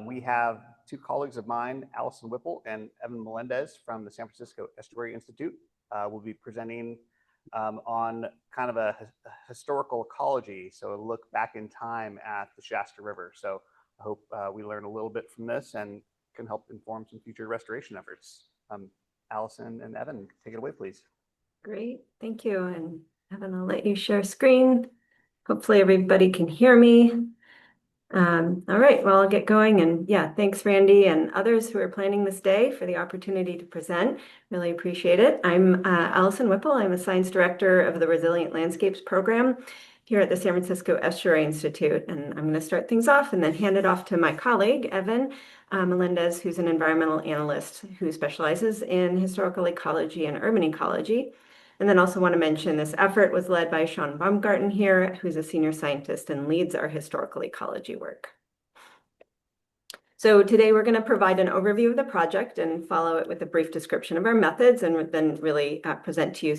We have two colleagues of mine, Alison Whipple and Evan Melendez from the San Francisco Estuary Institute. Will be presenting on kind of a historical ecology, so a look back in time at the Shasta River. So I hope we learn a little bit from this and can help inform some future restoration efforts. Alison and Evan, take it away, please. Great, thank you. And Evan, I'll let you share screen. Hopefully everybody can hear me. All right, well, I'll get going. And yeah, thanks, Randy, and others who are planning this day for the opportunity to present. Really appreciate it. I'm Alison Whipple. I'm a science director of the Resilient Landscapes Program here at the San Francisco Estuary Institute. And I'm going to start things off and then hand it off to my colleague, Evan Melendez, who's an environmental analyst who specializes in historical ecology and urban ecology. And then also want to mention this effort was led by Sean Baumgarten here, who's a senior scientist and leads our historical ecology work. So today we're going to provide an overview of the project and follow it with a brief description of our methods, and then really present to you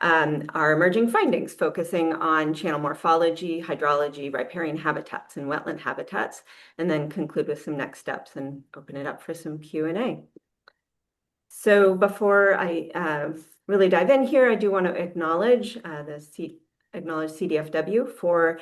our emerging findings, focusing on channel morphology, hydrology, riparian habitats, and wetland habitats, and then conclude with some next steps and open it up for some Q&A. So before I really dive in here, I do want to acknowledge CDFW for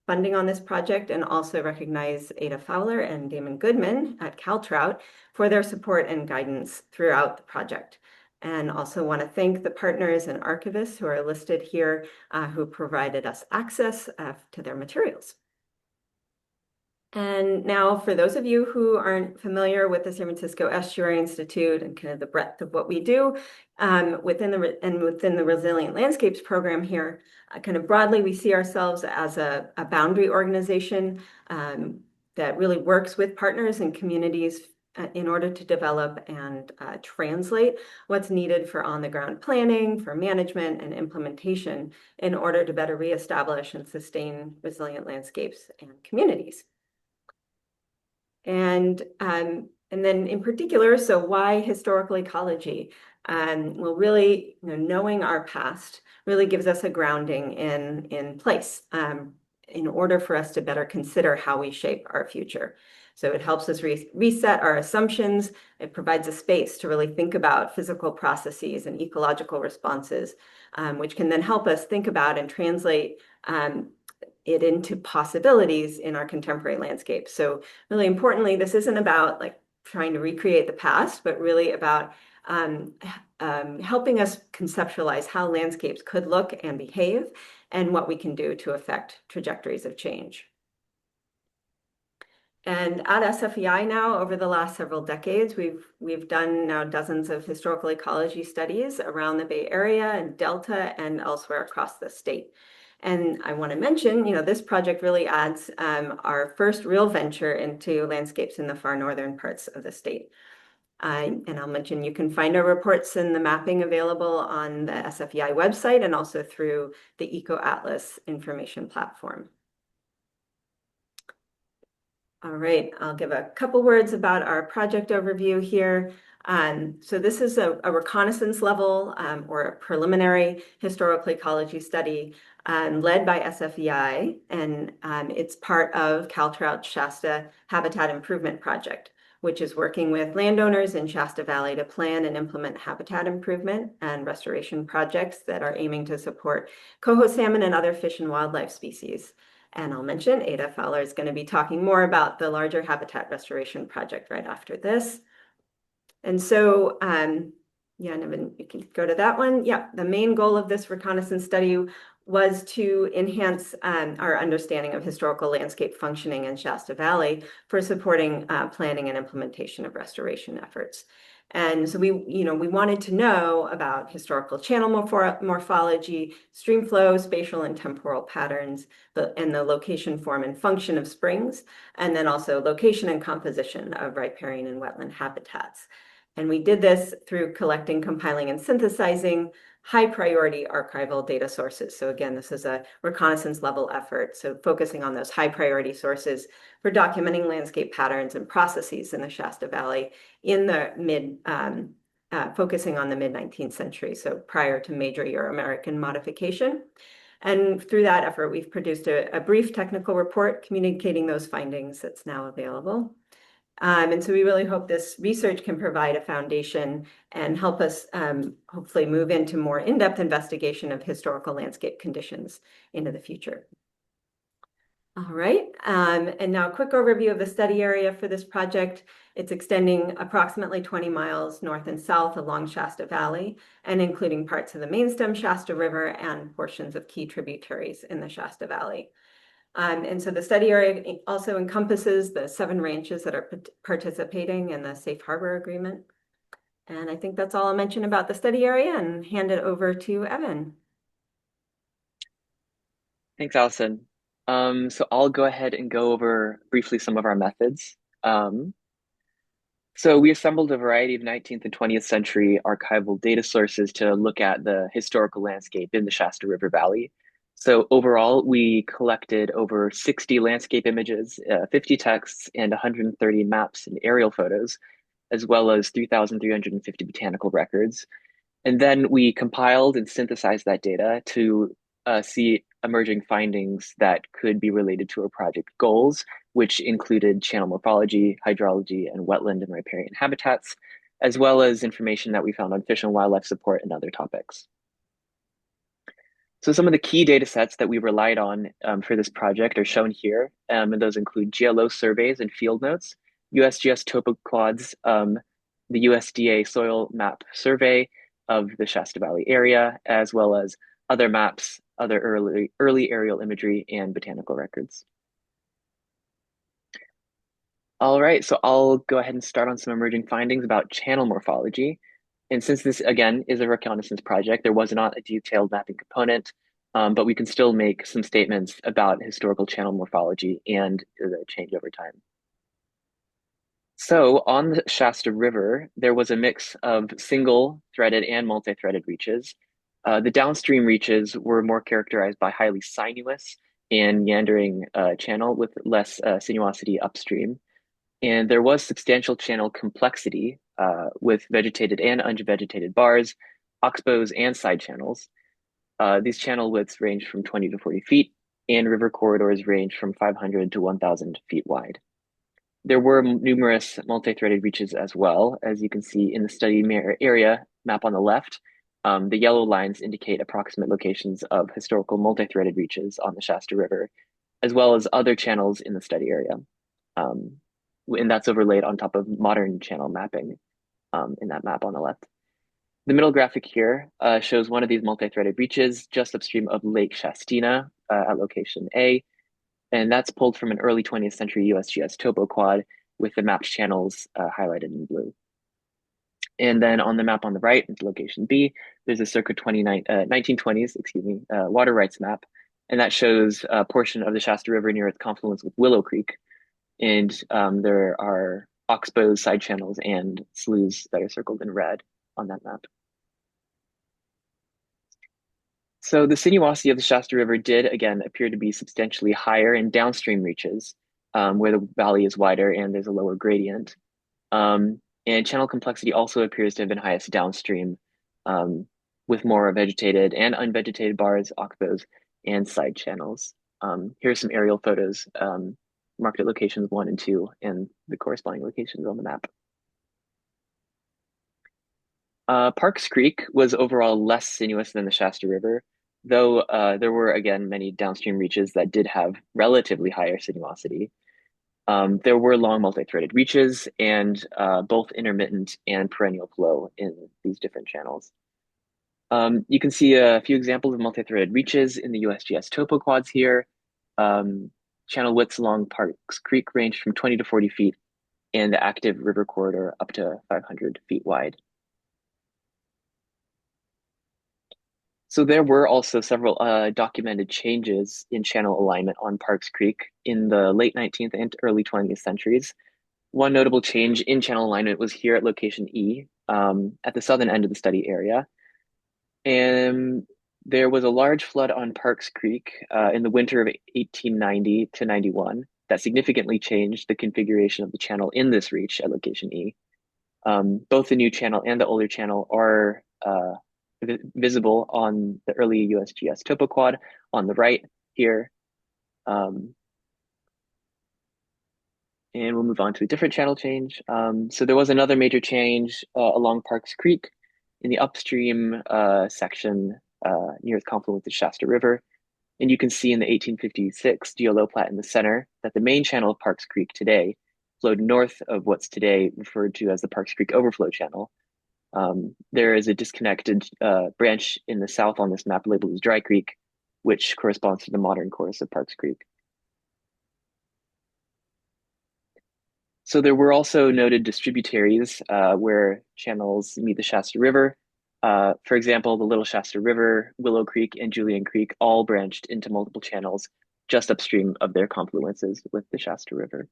funding on this project, and also recognize Ada Fowler and Damon Goodman at CalTrout for their support and guidance throughout the project. And also want to thank the partners and archivists who are listed here who provided us access to their materials. And now, for those of you who aren't familiar with the San Francisco Estuary Institute and kind of the breadth of what we do within the Resilient Landscapes program here, kind of broadly, we see ourselves as a boundary organization that really works with partners and communities in order to develop and translate what's needed for on-the-ground planning, for management and implementation in order to better reestablish and sustain resilient landscapes and communities. And then in particular, so why historical ecology? Well, really, knowing our past really gives us a grounding in place in order for us to better consider how we shape our future. So it helps us reset our assumptions. It provides a space to really think about physical processes and ecological responses, which can then help us think about and translate it into possibilities in our contemporary landscape. So really importantly, this isn't about like trying to recreate the past, but really about helping us conceptualize how landscapes could look and behave and what we can do to affect trajectories of change. And at SFEI now, over the last several decades, we've done now dozens of historical ecology studies around the Bay Area and Delta and elsewhere across the state. And I want to mention, this project really adds our first real venture into landscapes in the far northern parts of the state. And I'll mention you can find our reports and the mapping available on the SFEI website and also through the Eco Atlas information platform. All right, I'll give a couple words about our project overview here. So this is a reconnaissance level or a preliminary historical ecology study led by SFEI, and it's part of CalTrout's Shasta Habitat Improvement Project, which is working with landowners in Shasta Valley to plan and implement habitat improvement and restoration projects that are aiming to support coho salmon and other fish and wildlife species. And I'll mention Ada Fowler is going to be talking more about the larger habitat restoration project right after this. And so, yeah, Evan, you can go to that one. Yeah, the main goal of this reconnaissance study was to enhance our understanding of historical landscape functioning in Shasta Valley for supporting planning and implementation of restoration efforts. And so we wanted to know about historical channel morphology, stream flow, spatial and temporal patterns, and the location, form, and function of springs, and then also location and composition of riparian and wetland habitats. And we did this through collecting, compiling, and synthesizing high priority archival data sources. So again, this is a reconnaissance level effort. So focusing on those high priority sources for documenting landscape patterns and processes in the Shasta Valley in the focusing on the mid-19th century, so prior to major Euro-American modification. And through that effort, we've produced a brief technical report communicating those findings that's now available. And so we really hope this research can provide a foundation and help us hopefully move into more in-depth investigation of historical landscape conditions into the future. All right, and now a quick overview of the study area for this project. It's extending approximately 20 miles north and south along Shasta Valley and including parts of the main stem Shasta River and portions of key tributaries in the Shasta Valley. And so the study area also encompasses the 7 ranches that are participating in the Safe Harbor Agreement. And I think that's all I'll mention about the study area and hand it over to Evan. Thanks, Allison. So I'll go ahead and go over briefly some of our methods. So we assembled a variety of 19th and 20th century archival data sources to look at the historical landscape in the Shasta River Valley. So overall, we collected over 60 landscape images, 50 texts, and 130 maps and aerial photos, as well as 3,350 botanical records. And then we compiled and synthesized that data to see emerging findings that could be related to our project goals, which included channel morphology, hydrology, and wetland and riparian habitats, as well as information that we found on fish and wildlife support and other topics. So some of the key data sets that we relied on for this project are shown here, and those include GLO surveys and field notes, USGS topo quads, the USDA soil map survey of the Shasta Valley area, as well as other maps, other early aerial imagery, and botanical records. All right, so I'll go ahead and start on some emerging findings about channel morphology. And since this, again, is a reconnaissance project, there was not a detailed mapping component, but we can still make some statements about historical channel morphology and the change over time. So on the Shasta River, there was a mix of single-threaded and multi-threaded reaches. The downstream reaches were more characterized by highly sinuous and meandering channel with less sinuosity upstream. And there was substantial channel complexity with vegetated and unvegetated bars, oxbows, and side channels. These channel widths range from 20 to 40 feet, and river corridors range from 500 to 1,000 feet wide. There were numerous multi-threaded reaches as well, as you can see in the study area map on the left. The yellow lines indicate approximate locations of historical multi-threaded reaches on the Shasta River, as well as other channels in the study area. And that's overlaid on top of modern channel mapping in that map on the left. The middle graphic here shows one of these multi-threaded reaches just upstream of Lake Shastina at location A. And that's pulled from an early 20th century USGS topo quad with the mapped channels highlighted in blue. And then on the map on the right, into location B, there's a circa 1920s, water rights map. And that shows a portion of the Shasta River near its confluence with Willow Creek. And there are oxbows, side channels, and sloughs that are circled in red on that map. So the sinuosity of the Shasta River did, again, appear to be substantially higher in downstream reaches where the valley is wider and there's a lower gradient. And channel complexity also appears to have been highest downstream with more vegetated and unvegetated bars, oxbows, and side channels. Here's some aerial photos marked at locations 1 and 2 and the corresponding locations on the map. Parks Creek was overall less sinuous than the Shasta River, though there were, again, many downstream reaches that did have relatively higher sinuosity. There were long multi-threaded reaches and both intermittent and perennial flow in these different channels. You can see a few examples of multi-threaded reaches in the USGS topo quads here. Channel widths along Parks Creek range from 20 to 40 feet and the active river corridor up to 500 feet wide. So there were also several documented changes in channel alignment on Parks Creek in the late 19th and early 20th centuries. One notable change in channel alignment was here at location E, at the southern end of the study area. And there was a large flood on Parks Creek in the winter of 1890 to 91 that significantly changed the configuration of the channel in this reach at location E. Both the new channel and the older channel are visible on the early USGS topo quad on the right here. And we'll move on to a different channel change. So there was another major change along Parks Creek in the upstream section near the confluence of the Shasta River. And you can see in the 1856 geolow plat in the center that the main channel of Parks Creek today flowed north of what's today referred to as the Parks Creek Overflow Channel. There is a disconnected branch in the south on this map labeled as Dry Creek, which corresponds to the modern course of Parks Creek. So there were also noted distributaries where channels meet the Shasta River. For example, the Little Shasta River, Willow Creek, and Julian Creek all branched into multiple channels just upstream of their confluences with the Shasta River.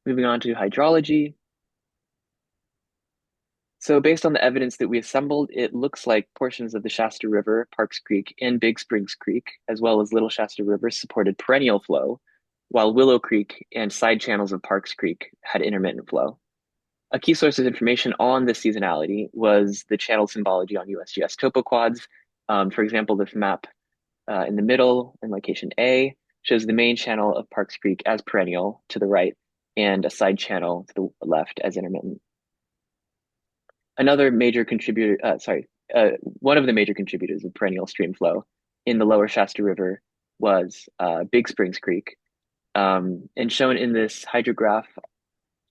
Moving on to hydrology. So based on the evidence that we assembled, it looks like portions of the Shasta River, Parks Creek, and Big Springs Creek, as well as Little Shasta River, supported perennial flow, while Willow Creek and side channels of Parks Creek had intermittent flow. A key source of information on this seasonality was the channel symbology on USGS topo quads. For example, this map in the middle in location A shows the main channel of Parks Creek as perennial to the right and a side channel to the left as intermittent. Another major contributor, one of the major contributors of perennial stream flow in the lower Shasta River was Big Springs Creek. And shown in this hydrograph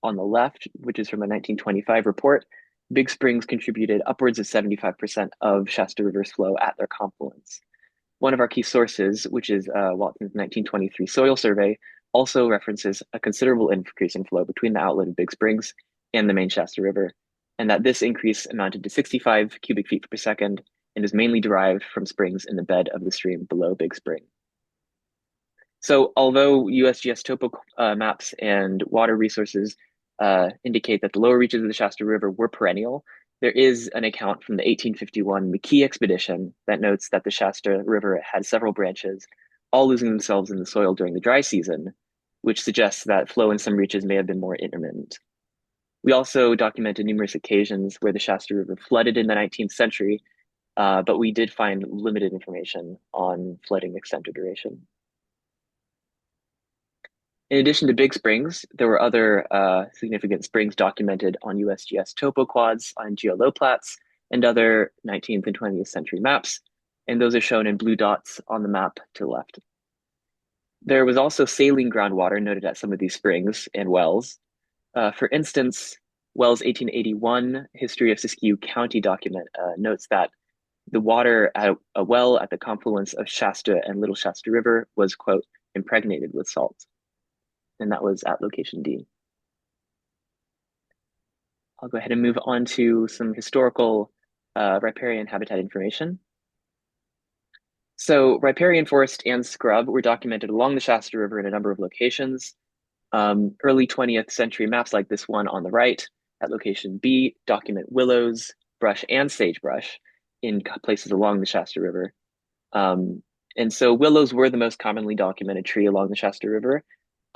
on the left, which is from a 1925 report, Big Springs contributed upwards of 75% of Shasta River's flow at their confluence. One of our key sources, which is Watson's 1923 soil survey, also references a considerable increase in flow between the outlet of Big Springs and the main Shasta River, and that this increase amounted to 65 cubic feet per second and is mainly derived from springs in the bed of the stream below Big Spring. So although USGS topo maps and water resources indicate that the lower reaches of the Shasta River were perennial, there is an account from the 1851 McKee expedition that notes that the Shasta River had several branches, all losing themselves in the soil during the dry season, which suggests that flow in some reaches may have been more intermittent. We also documented numerous occasions where the Shasta River flooded in the 19th century, but we did find limited information on flooding extent or duration. In addition to Big Springs, there were other significant springs documented on USGS topo quads, on geolow plats, and other 19th and 20th century maps, and those are shown in blue dots on the map to the left. There was also saline groundwater noted at some of these springs and wells. For instance, Wells' 1881 History of Siskiyou County document notes that the water at a well at the confluence of Shasta and Little Shasta River was, quote, impregnated with salt. And that was at location D. I'll go ahead and move on to some historical riparian habitat information. So riparian forest and scrub were documented along the Shasta River in a number of locations. Early 20th century maps like this one on the right at location B document willows, brush, and sagebrush in places along the Shasta River. And so willows were the most commonly documented tree along the Shasta River.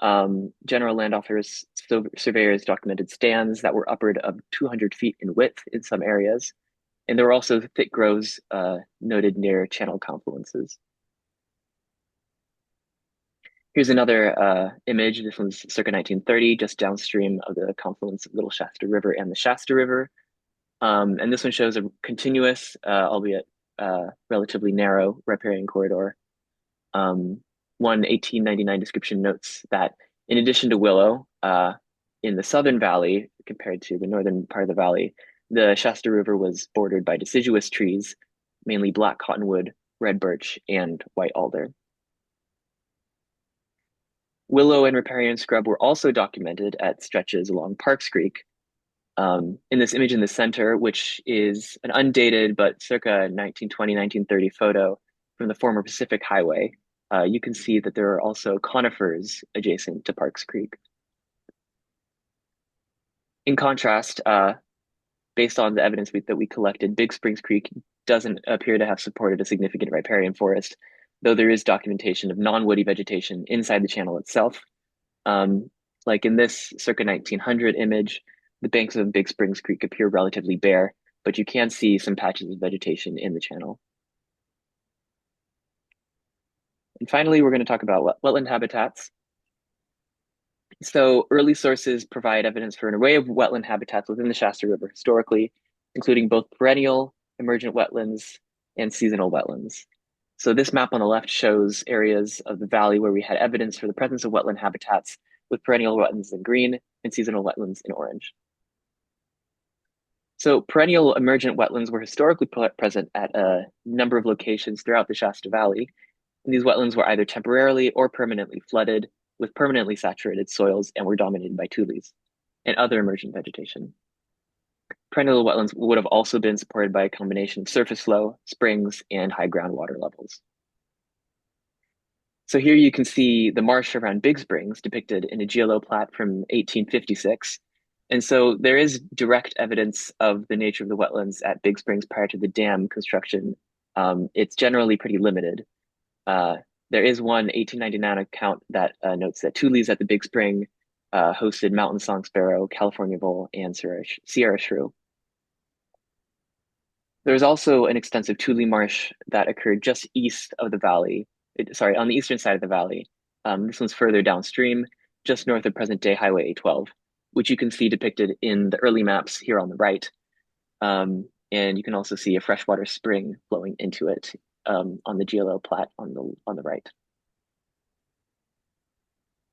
General land officers, surveyors documented stands that were upward of 200 feet in width in some areas. And there were also thick groves noted near channel confluences. Here's another image. This one's circa 1930, just downstream of the confluence of Little Shasta River and the Shasta River. And this one shows a continuous, albeit relatively narrow riparian corridor. One 1899 description notes that in addition to willow, in the southern valley, compared to the northern part of the valley, the Shasta River was bordered by deciduous trees, mainly black cottonwood, red birch, and white alder. Willow and riparian scrub were also documented at stretches along Parks Creek. In this image in the center, which is an undated but circa 1920-1930 photo from the former Pacific Highway, you can see that there are also conifers adjacent to Parks Creek. In contrast, based on the evidence that we collected, Big Springs Creek doesn't appear to have supported a significant riparian forest, though there is documentation of non-woody vegetation inside the channel itself. Like in this circa 1900 image, The banks of Big Springs Creek appear relatively bare, but you can see some patches of vegetation in the channel. And finally, we're going to talk about wetland habitats. So early sources provide evidence for an array of wetland habitats within the Shasta River historically, including both perennial, emergent wetlands, and seasonal wetlands. So this map on the left shows areas of the valley where we had evidence for the presence of wetland habitats, with perennial wetlands in green and seasonal wetlands in orange. So perennial emergent wetlands were historically present at a number of locations throughout the Shasta Valley. And these wetlands were either temporarily or permanently flooded with permanently saturated soils and were dominated by tules and other emergent vegetation. Perennial wetlands would have also been supported by a combination of surface flow, springs, and high groundwater levels. So here you can see the marsh around Big Springs depicted in a GLO plat from 1856. And so there is direct evidence of the nature of the wetlands at Big Springs prior to the dam construction. It's generally pretty limited. There is one 1899 account that notes that tules at the Big Spring hosted mountain song sparrow, California vole, and Sierra shrew. There's also an extensive tule marsh that occurred just east of the valley, on the eastern side of the valley. This one's further downstream, just north of present-day Highway A12, which you can see depicted in the early maps here on the right. And you can also see a freshwater spring flowing into it on the GLO plat on the right.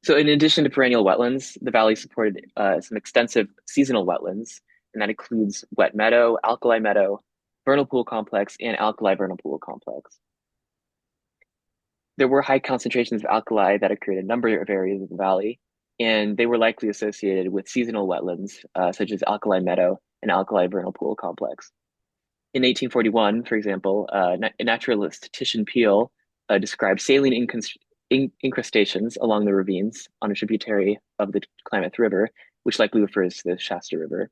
So in addition to perennial wetlands, the valley supported some extensive seasonal wetlands, and that includes wet meadow, alkali meadow, vernal pool complex, and alkali vernal pool complex. There were high concentrations of alkali that occurred in a number of areas of the valley, and they were likely associated with seasonal wetlands, such as alkali meadow and alkali vernal pool complex. In 1841, for example, naturalist Titian Peale described saline incrustations along the ravines on a tributary of the Klamath River, which likely refers to the Shasta River.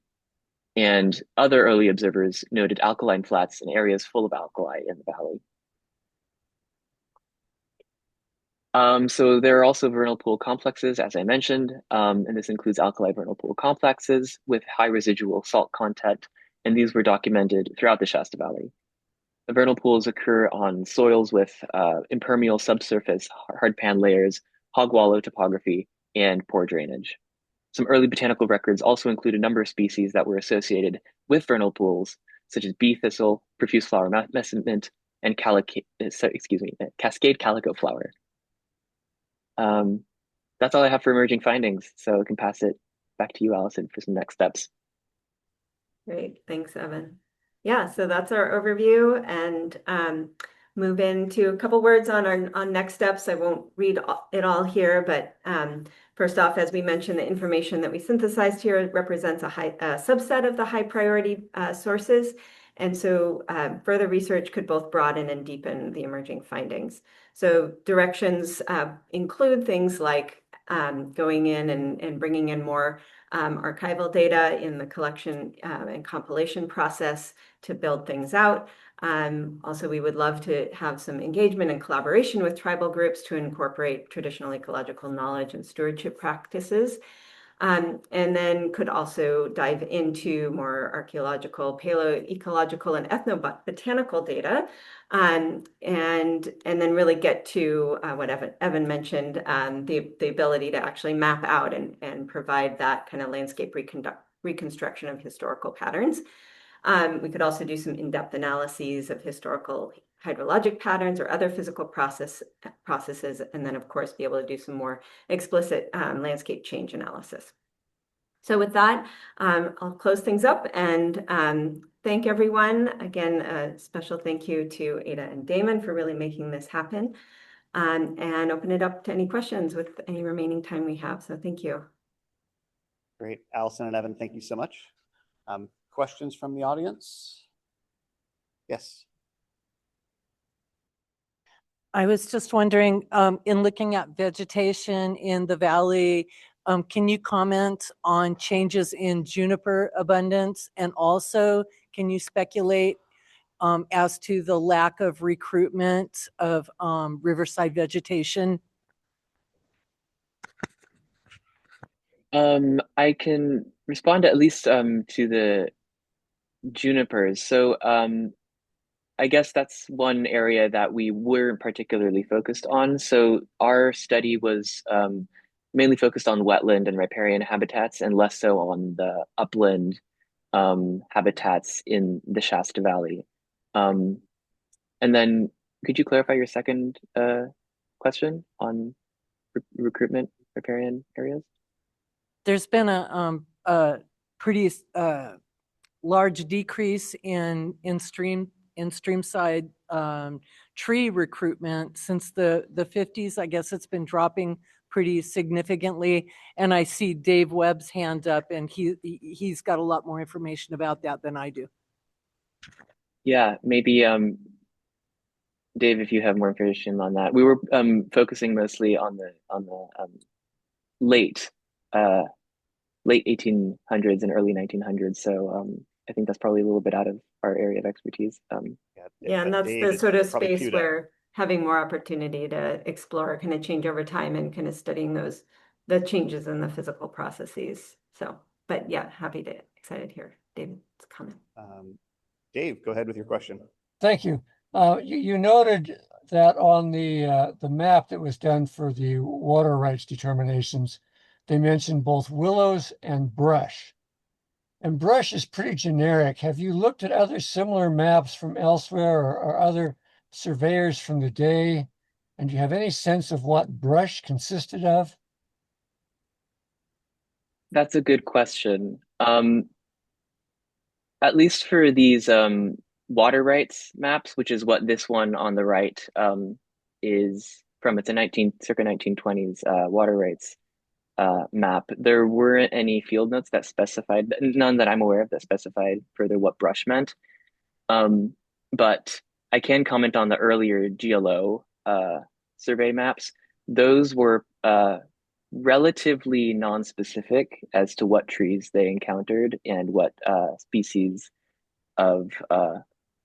And other early observers noted alkaline flats and areas full of alkali in the valley. So there are also vernal pool complexes, as I mentioned, and this includes alkali vernal pool complexes with high residual salt content, and these were documented throughout the Shasta Valley. The vernal pools occur on soils with impermeable subsurface hardpan layers, hog wallow topography, and poor drainage. Some early botanical records also include a number of species that were associated with vernal pools, such as bee thistle, profuse flower mint, and cascade calico flower. That's all I have for emerging findings, so I can pass it back to you, Alison, for some next steps. Great, thanks, Evan. Yeah, so that's our overview, and move into a couple words on next steps. I won't read it all here, but first off, as we mentioned, the information that we synthesized here represents a subset of the high priority sources. And so further research could both broaden and deepen the emerging findings. So directions include things like going in and bringing in more archival data in the collection and compilation process to build things out. Also, we would love to have some engagement and collaboration with tribal groups to incorporate traditional ecological knowledge and stewardship practices. And then could also dive into more archaeological, paleoecological, and ethnobotanical data, and then really get to what Evan mentioned, the ability to actually map out and provide that kind of landscape reconstruction of historical patterns. We could also do some in-depth analyses of historical hydrologic patterns or other physical processes, and then of course be able to do some more explicit landscape change analysis. So with that, I'll close things up and thank everyone. Again, a special thank you to Ada and Damon for really making this happen, and open it up to any questions with any remaining time we have. So thank you. Great, Alison and Evan, thank you so much. Questions from the audience? Yes. I was just wondering, in looking at vegetation in the valley, can you comment on changes in juniper abundance? And also, can you speculate as to the lack of recruitment of riverside vegetation? I can respond at least to the junipers. So I guess that's one area that we weren't particularly focused on. So our study was mainly focused on wetland and riparian habitats and less so on the upland habitats in the Shasta Valley. And then could you clarify your second question on recruitment riparian areas? There's been a pretty large decrease in stream side tree recruitment since the 50s. I guess it's been dropping pretty significantly. And I see Dave Webb's hand up, and he's got a lot more information about that than I do. Yeah, maybe Dave, if you have more information on that. We were focusing mostly on the late late 1800s and early 1900s. So I think that's probably a little bit out of our area of expertise. Yeah, and that's the sort of space where having more opportunity to explore kind of change over time and kind of studying the changes in the physical processes. So, but yeah, excited to hear David's comment. Dave, go ahead with your question. Thank you. You noted that on the map that was done for the water rights determinations, they mentioned both willows and brush. And brush is pretty generic. Have you looked at other similar maps from elsewhere or other surveyors from the day? And do you have any sense of what brush consisted of? That's a good question. At least for these water rights maps, which is what this one on the right is from. It's a circa 1920s water rights map. There weren't any field notes that specified, none that I'm aware of that specified further what brush meant. But I can comment on the earlier GLO survey maps. Those were relatively non-specific as to what trees they encountered and what species of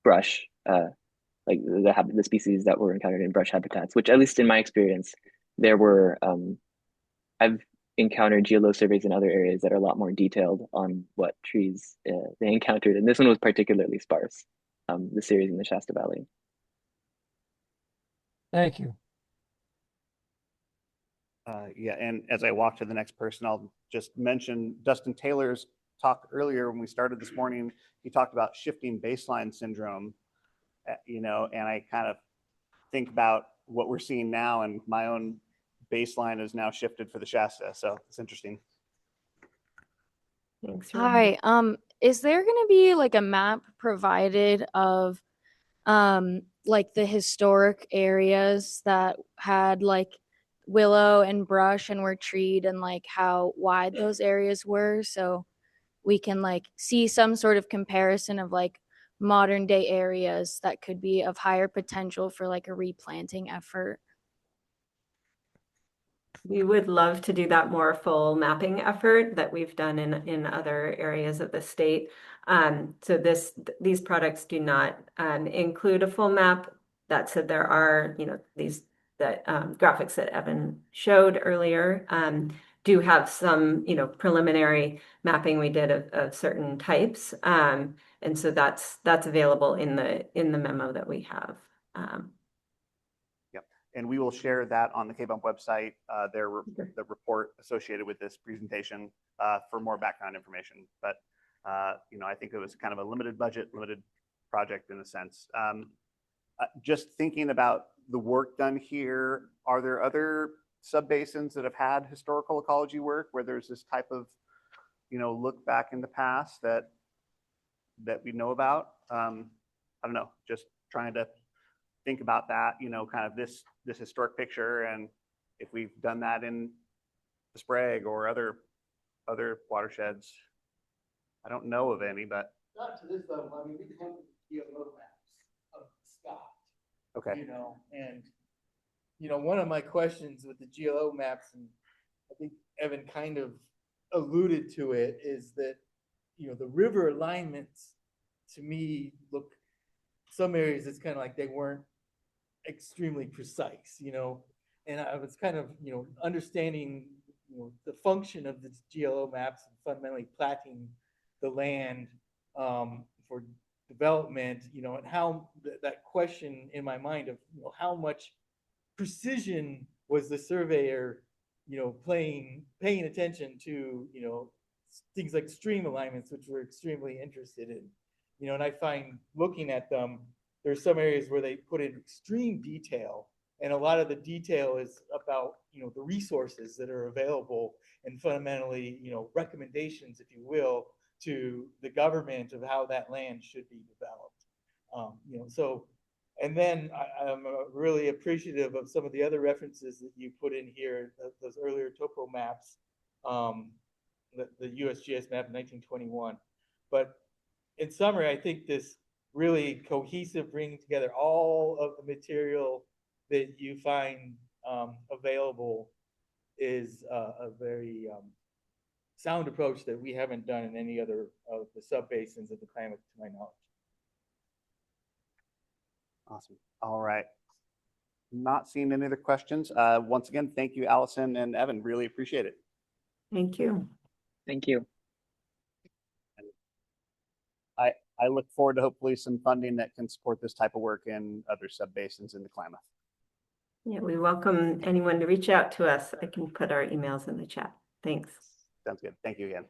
brush, like the species that were encountered in brush habitats, which at least in my experience, there were, I've encountered GLO surveys in other areas that are a lot more detailed on what trees they encountered. And this one was particularly sparse, the series in the Shasta Valley. Thank you. Yeah, and as I walk to the next person, I'll just mention Dustin Taylor's talk earlier when we started this morning. He talked about shifting baseline syndrome, and I kind of think about what we're seeing now, and my own baseline is now shifted for the Shasta, so it's interesting. Thanks. Hi, is there going to be like a map provided of like the historic areas that had like willow and brush and were treed and like how wide those areas were, so we can like see some sort of comparison of like modern day areas that could be of higher potential for like a replanting effort? We would love to do that more full mapping effort that we've done in other areas of the state. So these products do not include a full map. That said, there are, these graphics that Evan showed earlier do have some, preliminary mapping we did of certain types. And so that's available in the memo that we have. And we will share that on the KBMP website, the report associated with this presentation for more background information. But, I think it was kind of a limited budget, limited project in a sense. Just thinking about the work done here, are there other subbasins that have had historical ecology work where there's this type of, look back in the past that we know about? I don't know, just trying to think about that, kind of this historic picture, and if we've done that in the Sprague or other watersheds. I don't know of any, but not to this level. I mean, we can look at the GLO maps of Scott. okay. And one of my questions with the GLO maps, and I think Evan kind of alluded to it, is that the river alignments to me look, some areas it's kind of like they weren't extremely precise, and I was kind of, understanding, the function of the GLO maps and fundamentally platting the land for development, and how that question in my mind of how much precision was the surveyor paying attention to things like stream alignments, which we're extremely interested in. And I find looking at them, there's some areas where they put in extreme detail, and a lot of the detail is about the resources that are available and fundamentally recommendations, if you will, to the government of how that land should be developed. So, and then I'm really appreciative of some of the other references that you put in here, those earlier topo maps, the USGS map in 1921. But in summary, I think this really cohesive bringing together all of the material that you find available is a very sound approach that we haven't done in any other of the sub-basins of the Klamath, to my knowledge. Awesome. All right. Not seeing any other questions. Once again, thank you, Allison and Evan. Really appreciate it. Thank you. Thank you. I look forward to hopefully some funding that can support this type of work in other sub-basins in the Klamath. Yeah, we welcome anyone to reach out to us. I can put our emails in the chat. Thanks. Sounds good. Thank you again.